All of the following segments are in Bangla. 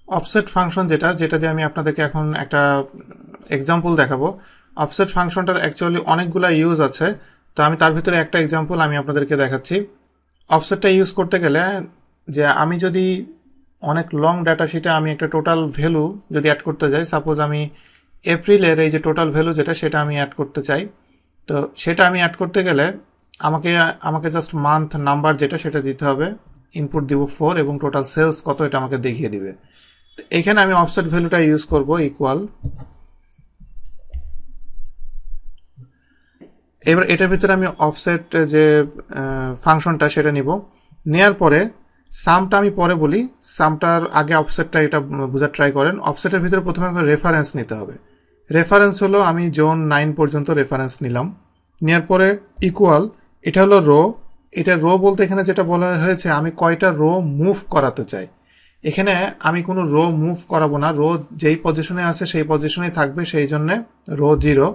অফসেট ফাংশন যেটা দিয়ে আমি আপনাদেরকে এখন একটা এক্সাম্পল দেখাবো। অফসেট ফাংশনটার অ্যাকচুয়ালি অনেকগুলা ইউজ আছে, তো আমি তার ভিতরে একটা এক্সাম্পল আমি আপনাদেরকে দেখাচ্ছি। অফসেটটা ইউজ করতে গেলে যে আমি যদি অনেক লং ডাটা শিটে আমি একটা টোটাল ভ্যালু যদি অ্যাড করতে যাই, সাপোজ আমি এপ্রিলের এই যে টোটাল ভ্যালু যেটা সেটা আমি অ্যাড করতে চাই, তো সেটা আমি অ্যাড করতে গেলে আমাকে জাস্ট মান্থ নাম্বার যেটা সেটা দিতে হবে, ইনপুট দিব 4 এবং টোটাল সেলস কত এটা আমাকে দেখিয়ে দিবে। এখানে আমি অফসেট ভ্যালুটা ইউজ করব ইকুয়াল। এবার এটার ভিতরে আমি অফসেট যে ফাংশনটা সেটা নিব, নেয়ার পরে সামটা আমি পরে বলি, সামটার আগে অফসেটটা এটা বোঝার ট্রাই করেন। অফসেটের ভিতরে প্রথমে আমাকে রেফারেন্স নিতে হবে। রেফারেন্স হলো আমি জোন 9 পর্যন্ত রেফারেন্স নিলাম, নেওয়ার পরে ইকুয়াল, এটা হলো রো। এটা রো বলতে এখানে যেটা বলা হয়েছে আমি কয়টা রো মুভ করাতে চাই। এখানে আমি কোনো রো মুভ করাবো না, রো যেই পজিশনে আছে সেই পজিশনেই থাকবে, সেই জন্য রো 0।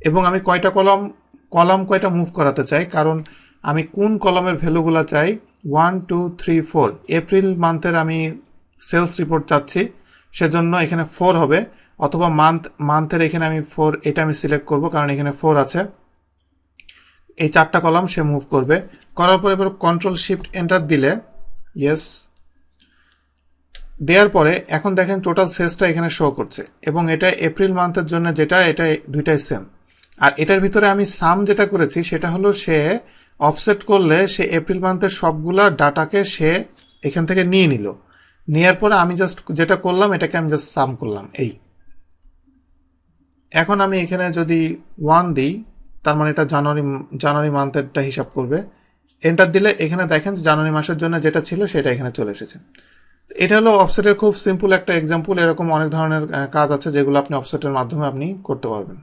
এবং আমি কয়টা কলাম কয়টা মুভ করাতে চাই, কারণ আমি কোন কলামের ভ্যালুগুলো চাই 1 2 3 4। এপ্রিল মান্থের আমি সেলস রিপোর্ট চাচ্ছি, সেজন্য এখানে 4 হবে, অথবা মান্থের এখানে আমি 4 এটা আমি সিলেক্ট করব কারণ এখানে 4 আছে। এই 4টা কলাম সে মুভ করবে। করার পরে এবার কন্ট্রোল শিফট এন্টার দিলে ইয়েস, দেওয়ার পরে এখন দেখেন টোটাল সেলসটা এখানে শো করছে, এবং এটা এপ্রিল মান্থের জন্য যেটা এটা দুইটাই সেম। আর এটার ভিতরে আমি সাম যেটা করেছি সেটা হলো সে অফসেট করলে সে এপ্রিল মান্থের সবগুলা ডাটাকে সে এখান থেকে নিয়ে নিল, নেওয়ার পরে আমি জাস্ট যেটা করলাম এটাকে আমি জাস্ট সাম করলাম এই। এখন আমি এখানে যদি 1 দিই, তার মানে এটা জানুয়ারি মান্থেরটা হিসাব করবে। এন্টার দিলে এখানে দেখেন জানুয়ারি মাসের জন্য যেটা ছিল সেটা এখানে চলে এসেছে। এটা হলো অফসেটের খুব সিম্পল একটা এক্সাম্পল। এরকম অনেক ধরনের কাজ আছে যেগুলো আপনি অফসেটের মাধ্যমে আপনি করতে পারবেন।